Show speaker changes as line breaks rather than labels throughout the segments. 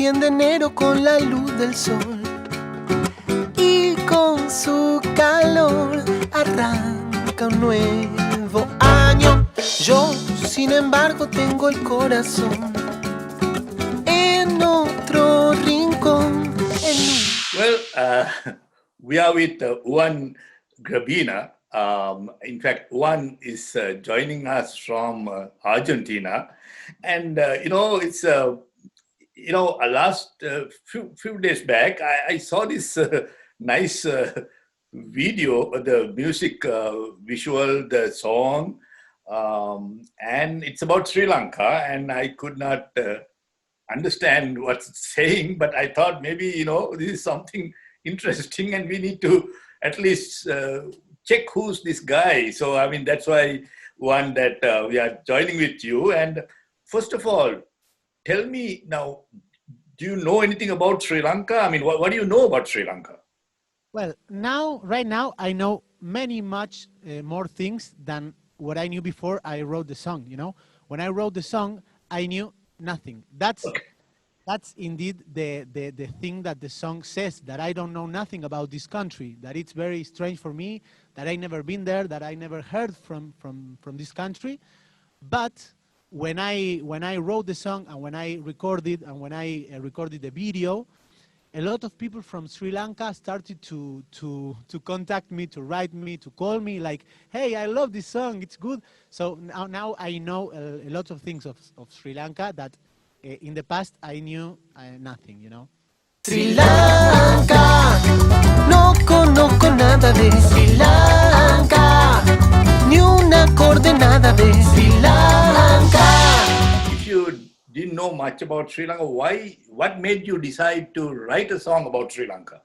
100 de enero con la luz del sol y con su calor arranca un nuevo año. Yo, sin embargo, tengo el corazón en otro rincón.
Well, we are with Juan Grabina. In fact, Juan is joining us from Argentina, and it's last few days back, I saw this nice video, the music visual, the song, and it's about Sri Lanka, and I could not understand what's it's saying, but I thought maybe, this is something interesting and we need to at least check who's this guy. So, I mean, that's why one that we are joining with you. And first of all, tell me now, do you know anything about Sri Lanka? I mean, what do you know about Sri Lanka?
Well, right now, I know much more things than what I knew before I wrote the song. When I wrote the song, I knew nothing. That's indeed the thing that the song says, that I don't know nothing about this country, that it's very strange for me, that I never been there, that I never heard from this country. But when I wrote the song and when I recorded the video, a lot of people from Sri Lanka started to contact me, to write me, to call me, like, hey, I love this song, it's good. So now I know a lot of things of Sri Lanka that in the past I knew nothing,
Sri Lanka, no conozco nada de Sri Lanka, ni una coordenada de Sri Lanka.
If you didn't know much about Sri Lanka, what made you decide to write a song about Sri Lanka?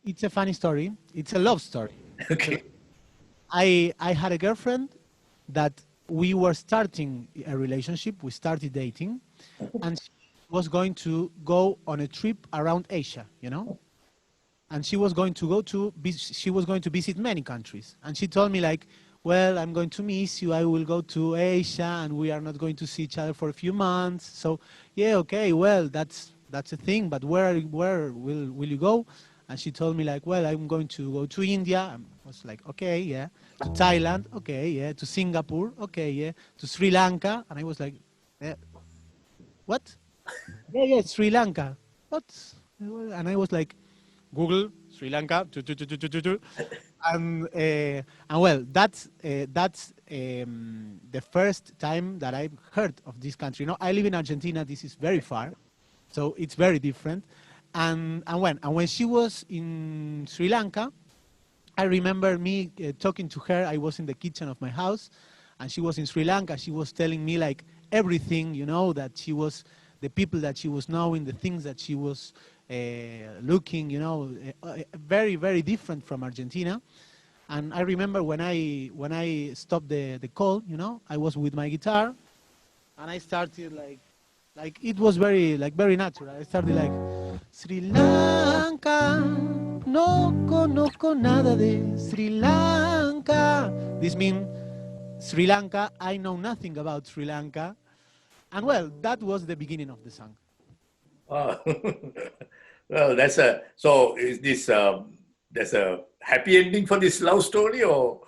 It's a funny story. It's a love story.
Okay.
I had a girlfriend that we were starting a relationship. We started dating, and she was going to go on a trip around Asia, and she was going to visit many countries. And she told me, like, well, I'm going to miss you. I will go to Asia, and we are not going to see each other for a few months. So, yeah, okay, well, that's a thing. But where will you go? And she told me, like, well, I'm going to go to India. I was like, okay, yeah. To Thailand, okay, yeah. To Singapore, okay, yeah. To Sri Lanka, and I was like, what? Yeah, Sri Lanka. What? And I was like, Google Sri Lanka, and well, that's the first time that I've heard of this country. I live in Argentina. This is very far, so it's very different. And when she was in Sri Lanka, I remember me talking to her. I was in the kitchen of my house, and she was in Sri Lanka. She was telling me, like, everything, that she was, the people that she was knowing, the things that she was looking, very, very different from Argentina. And I remember when I stopped the call, I was with my guitar, and I started like it was very natural. I started like, Sri Lanka, no conozco nada de Sri Lanka. This means Sri Lanka, I know nothing about Sri Lanka. And well, that was the beginning of the song.
Oh. Well, so is this, there's a happy ending for this love story, or?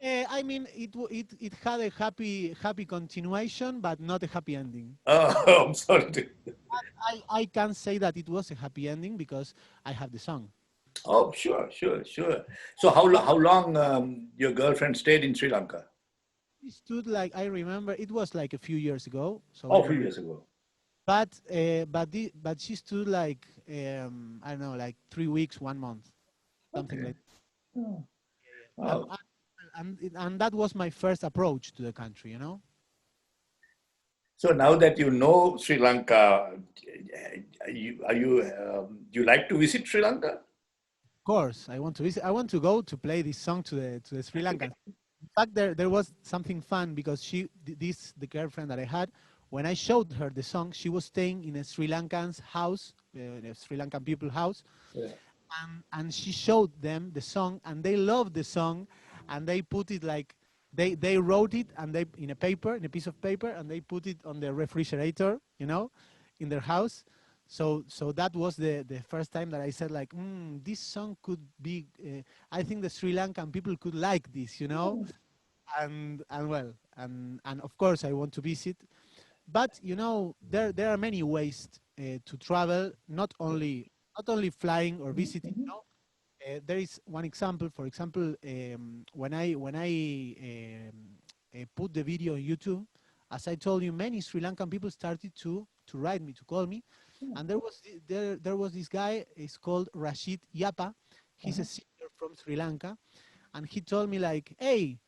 I mean, it had a happy continuation, but not a happy ending.
Oh, I'm sorry.
I can't say that it was a happy ending because I have the song.
Oh, sure. So how long your girlfriend stayed in Sri Lanka?
She stood, like, I remember, it was like a few years ago. So
a few years ago.
But she stood like I don't know, like 3 weeks, 1 month, something like that.
Oh. Wow.
And that was my first approach to the country,
So now that you know Sri Lanka, you like to visit Sri Lanka?
Of course, I want to visit. I want to go to play this song to the Sri Lankans. In fact, there was something fun because the girlfriend that I had, when I showed her the song, she was staying in a Sri Lankan's house, a Sri Lankan people's house,
Yeah.
and she showed them the song, and they loved the song, and they put it like, they wrote it and they in a piece of paper, and they put it on the refrigerator, in their house. So that was the first time that I said like, this song could be. I think the Sri Lankan people could like this, you know, and well, and of course I want to visit. But you know, there are many ways to travel, not only flying or visiting. You know? There is one example. For example, when I put the video on YouTube, as I told you, many Sri Lankan people started to write me, to call me, and there was this guy. He's called Rashid Yapa. He's a singer from Sri Lanka, and he told me like, "Hey,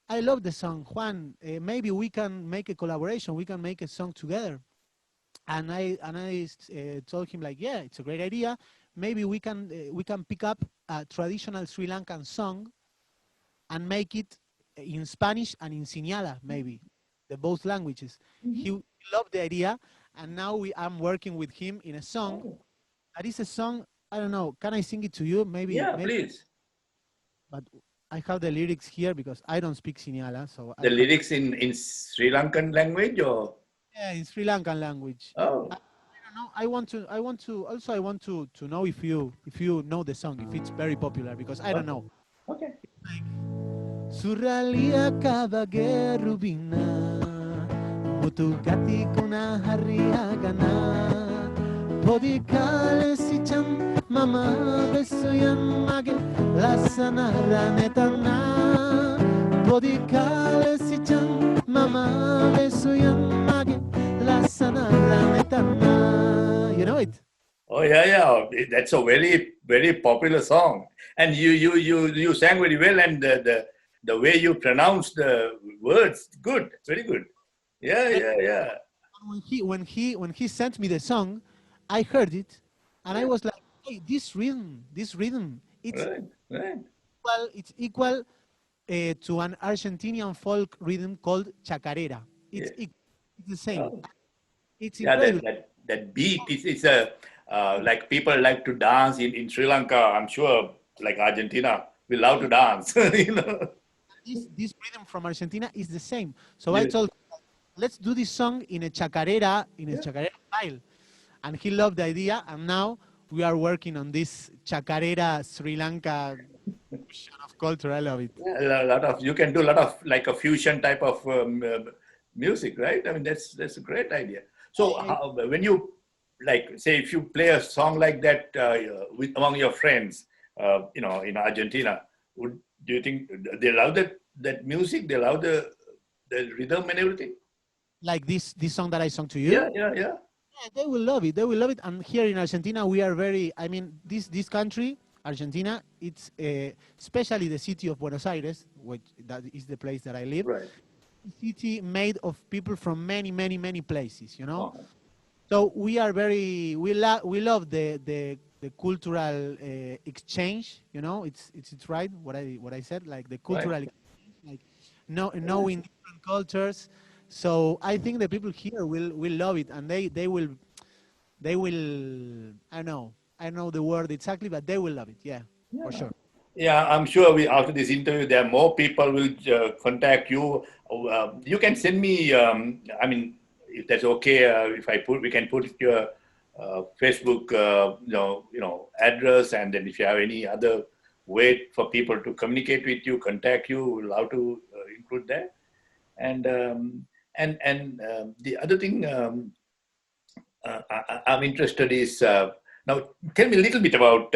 I love the song, Juan. Maybe we can make a collaboration. We can make a song together." And I told him like, "Yeah, it's a great idea. Maybe we can pick up a traditional Sri Lankan song and make it in Spanish and in Sinhala, maybe the both languages." He loved the idea, and now I'm working with him in a song. That is a song. I don't know. Can I sing it to you? Maybe,
Yeah,
maybe.
please.
But I have the lyrics here because I don't speak Sinhala, so I
The
have.
lyrics in Sri Lankan language or?
Yeah, in Sri Lankan language.
Oh,
I don't know. I want to know if you know the song, if it's very popular, because I don't
okay.
know.
Okay.
Suralia kabage rubina, mutugati kuna hariagana, podikale sicham mama besuyan mage lasana ranetana, podikale sicham mama besuyan mage lasana ranetana. You know it?
Oh yeah, yeah. That's a very, very popular song, and you sang very well, and the way you pronounce the words, good, very good. Yeah,
And
yeah, yeah,
when he sent me the song, I heard it, and I
yeah.
was like, "Hey, this rhythm,
Right, right.
it's equal to an Argentinian folk rhythm called chacarera.
Yeah.
It's the same.
Oh.
It's
Yeah,
incredible."
that beat is a like people like to dance in Sri Lanka. I'm sure, like Argentina, we love to dance. You know.
This rhythm from Argentina is the same. So I
Yeah,
told, let's do this song
yeah.
chacarera style, and he loved the idea. And now we are working on this chacarera Sri Lanka fusion of culture. I love it.
Yeah, a lot of you can do a lot of like a fusion type of music, right? I mean, that's a great idea. So when you like say if you play a song like that with among your friends, in Argentina, would do you think they love that music? They love the rhythm and everything?
Like this song that I sung to
Yeah,
you.
yeah, yeah.
Yeah, they will love it. They will love it. And here in Argentina, we are very. I mean, this country, Argentina, it's especially the city of Buenos Aires, which that is the place that I live.
Right.
City made of people from many, many, many places. You know,
Uh-huh.
so we are very. We love the cultural exchange. You know, it's right what I said. Like the
Right.
cultural, like knowing different cultures. So I think the people here will love it, and they will. I don't know the word exactly, but they will love it. Yeah, for sure.
Yeah, I'm sure after this interview, there are more people will contact you. You can send me. I mean, if that's okay, if we can put your Facebook, address, and then if you have any other way for people to communicate with you, contact you, we'll love to include that. And the other thing I'm interested is now. Tell me a little bit about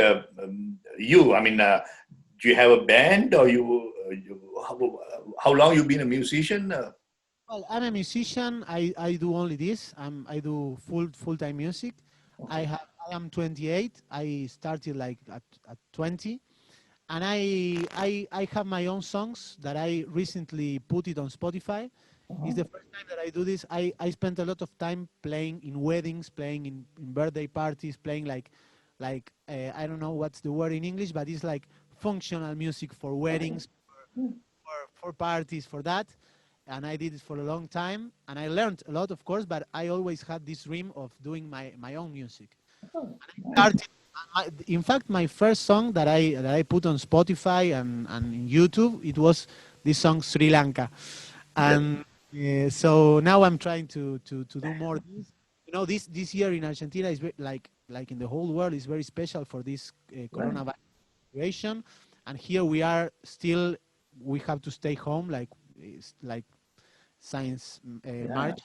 you. I mean, do you have a band, or how long you been a musician?
Well, I'm a musician. I do only this. I do full-time music.
Okay.
I am 28. I started like at 20, and I have my own songs that I recently put it on Spotify. It's the first time that I do this. I spent a lot of time playing in weddings, playing in birthday parties, playing like I don't know what's the word in English, but it's like functional music for
Okay.
weddings, for parties, for that. And I did it for a long time, and I learned a lot, of course. But I always had this dream of doing my own music.
Oh, nice.
Started, in fact, my first song that I put on Spotify and YouTube, it was this song Sri Lanka,
That,
and so now I'm trying to do more of this. you know, this year in Argentina is like in the whole world is very special for this
Right.
coronavirus situation, and here we are still. We have to stay home, like it's like since
Yeah.
March.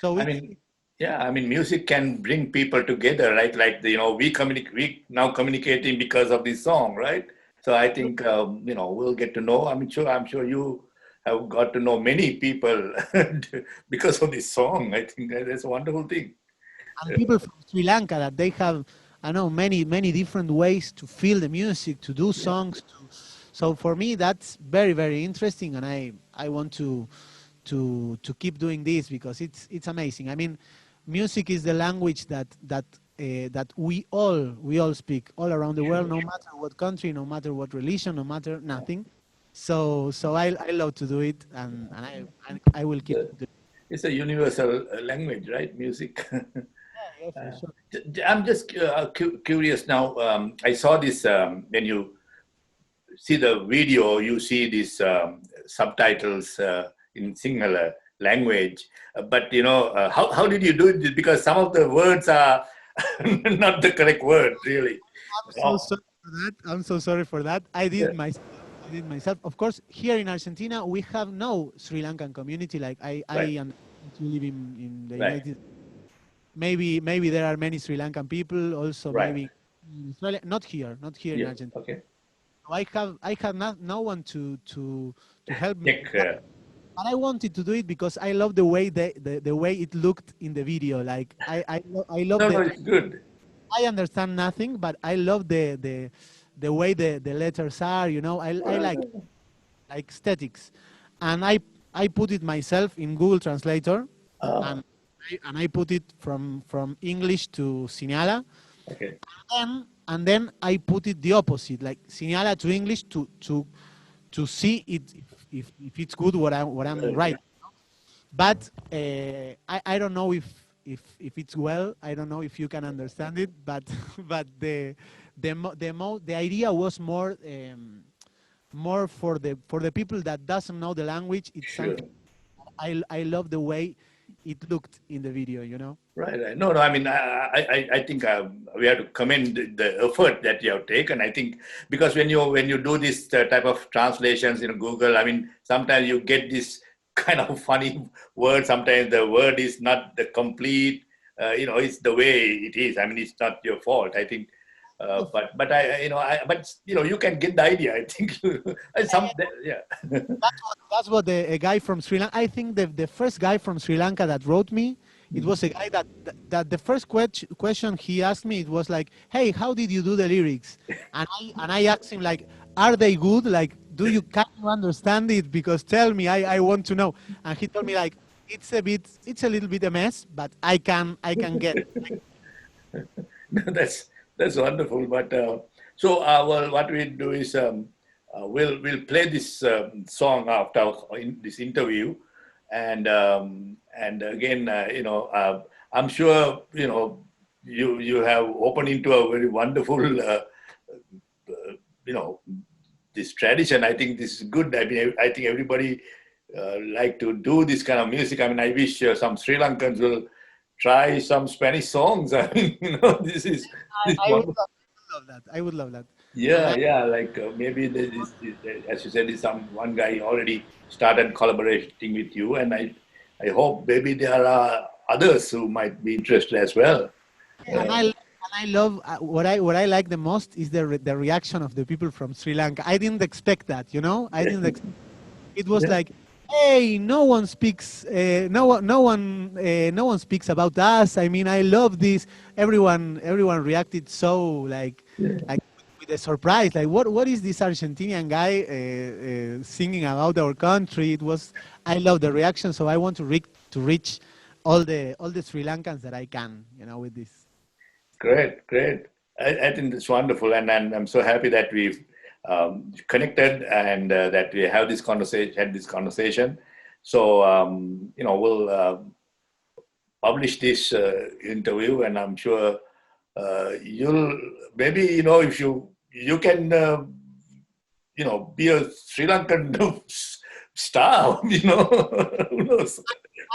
So
I
it's
mean, yeah, I mean, music can bring people together, right? Like, we now communicating because of this song, right? So I think, we'll get to know. I'm sure you have got to know many people because of this song. I think that's a wonderful thing.
and people from Sri Lanka that they have, I know, many different ways to feel the music, to do
Yeah,
songs. So for me, that's very interesting, and I want to keep doing this because it's amazing. I mean, music is the language that we all speak all around the world,
sure.
no matter what country, no matter what religion, no matter nothing. So I love to do it, and I will keep
The-
doing
It's a universal language, right? Music.
it. Yeah, for sure.
I'm just curious now. I saw this when you see the video, you see these subtitles in Sinhala language. But how did you do it? Because some of the words are not the correct word, really.
I'm so
Oh,
sorry for that. I'm so sorry for that.
yeah,
I did myself. Of course, here in Argentina, we have no Sri Lankan community. Like I
right,
am you live in the
right,
United. Maybe there are many Sri Lankan people. Also,
right.
maybe in Australia. Not here in
Yeah,
Argentina.
okay.
I have no one to help me.
Check.
But I wanted to do it because I love the way the way it looked in the video. Like I love
No,
the
no, it's good.
I understand nothing, but I love the way the letters are. You know, I like aesthetics, and I put it myself in Google Translator,
Ah,
and I put it from English to Sinhala,
okay.
and then I put it the opposite, like Sinhala to English to see it if it's good what I'm
Good.
writing. But I don't know if it's well. I don't know if you can understand it, but but the idea was more for the people that doesn't know the language. It's
Sure.
something I love the way it looked in the video. You know.
Right, right. No, no. I mean, I think we have to commend the effort that you have taken. I think because when you do this type of translations in Google, I mean, sometimes you get this kind of funny word. Sometimes the word is not the complete. It's the way it is. I mean, it's not your fault. I think, but you can get the idea. I think yeah.
That's what a guy from Sri Lanka. I think the first guy from Sri Lanka that wrote me, it was a guy that the first question he asked me, it was like, "Hey, how did you do the lyrics?" And I asked him like, "Are they good? Like, can you understand it? Because tell me, I want to know." And he told me like, it's a little bit a mess, but I can get it.
That's wonderful. But well, what we do is we'll play this song after this interview, and again, I'm sure you have opened into a very wonderful you know this tradition. I think this is good. I mean, I think everybody like to do this kind of music. I mean, I wish some Sri Lankans will try some Spanish songs. I mean, this is
I would
wonderful.
love that. I would love that. And
Yeah, yeah. Like maybe as you said, there's one guy already started collaborating with you, and I hope maybe there are others who might be interested as well.
and
Uh,
I love what I like the most is the reaction of the people from Sri Lanka. I didn't expect that, you know. I didn't. It was
yeah,
like, hey, no one speaks, no one speaks about us. I mean, I love this. Everyone reacted so
yeah.
like with a surprise. Like, what is this Argentinian guy singing about our country? I love the reaction. So I want to reach all the Sri Lankans that I can, with this.
Great, great. I think it's wonderful, and I'm so happy that we've connected and that we have this conversation, had this conversation. So we'll publish this interview, and I'm sure you'll maybe if you can be a Sri Lankan star, who knows?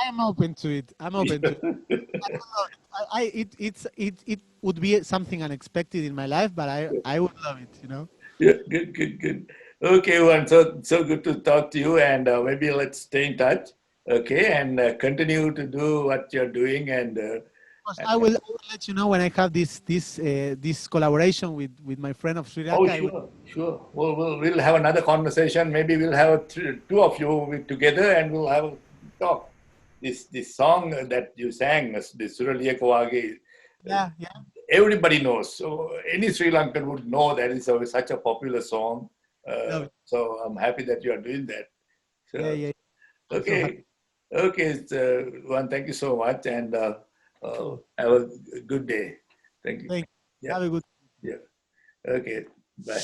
I am open to it. I'm open to it. I don't know. It would be something unexpected in my life, but I would love it.
Yeah, good. Okay, Juan, so good to talk to you, and maybe let's stay in touch, okay, and continue to do what you're doing, and
Course, I will let you know when I have this collaboration with my friend of Sri
oh,
Lanka.
sure. We'll have another conversation. Maybe we'll have two of you together, and we'll have a talk. This song that you sang, the Suraliya Kawage,
Yeah.
everybody knows. So any Sri Lankan would know that is such a popular song. So I'm happy that you are doing that. So,
Yeah.
okay, okay, Juan, thank you so much, and have a good day. Thank you.
Thank you.
Yeah.
Have a good.
Yeah. Okay. Bye.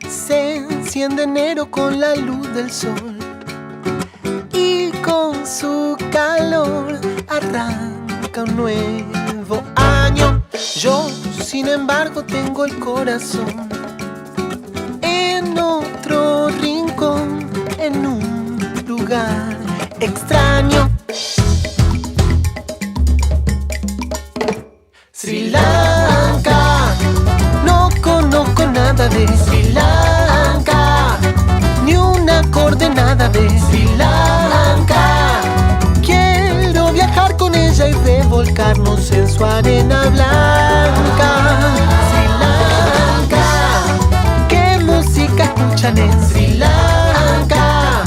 Se enciende enero con la luz del sol y con su calor arranca un nuevo año. Yo, sin embargo, tengo el corazón en otro rincón, en un lugar extraño. Sri Lanka, no conozco nada de Sri Lanka, ni una coordenada de Sri Lanka. Quiero viajar con ella y revolcarnos en su arena blanca. Sri Lanka, ¿qué música escuchan en Sri Lanka?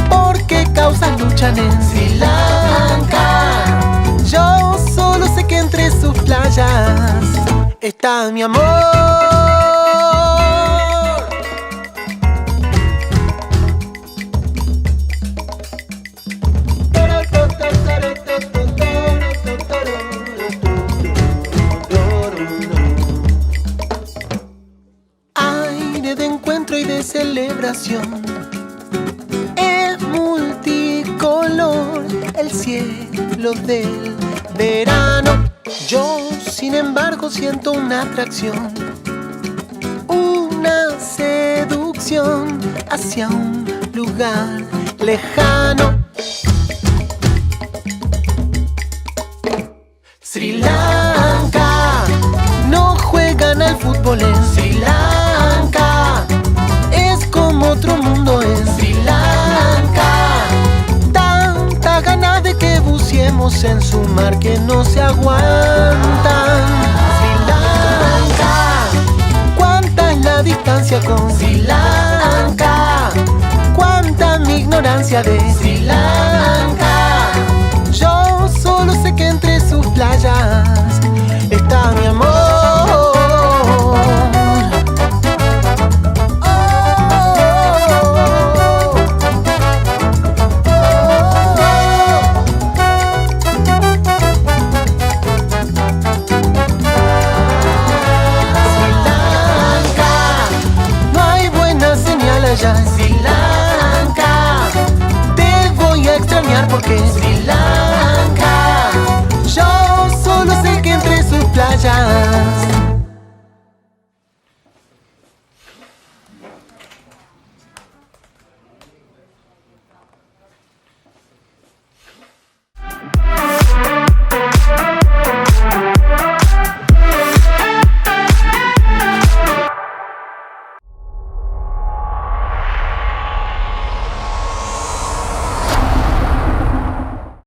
¿Por qué causas luchan en Sri Lanka? Yo solo sé que entre sus playas está mi amor. Aire de encuentro y de celebración, es multicolor el cielo del verano. Yo, sin embargo, siento una atracción, una seducción hacia un lugar lejano. Sri Lanka, no juegan al fútbol en Sri Lanka, es como otro mundo en Sri Lanka. Tanta ganas de que buceemos en su mar que no se aguantan. Sri Lanka, cuánta es la distancia con Sri Lanka, cuánta mi ignorancia de Sri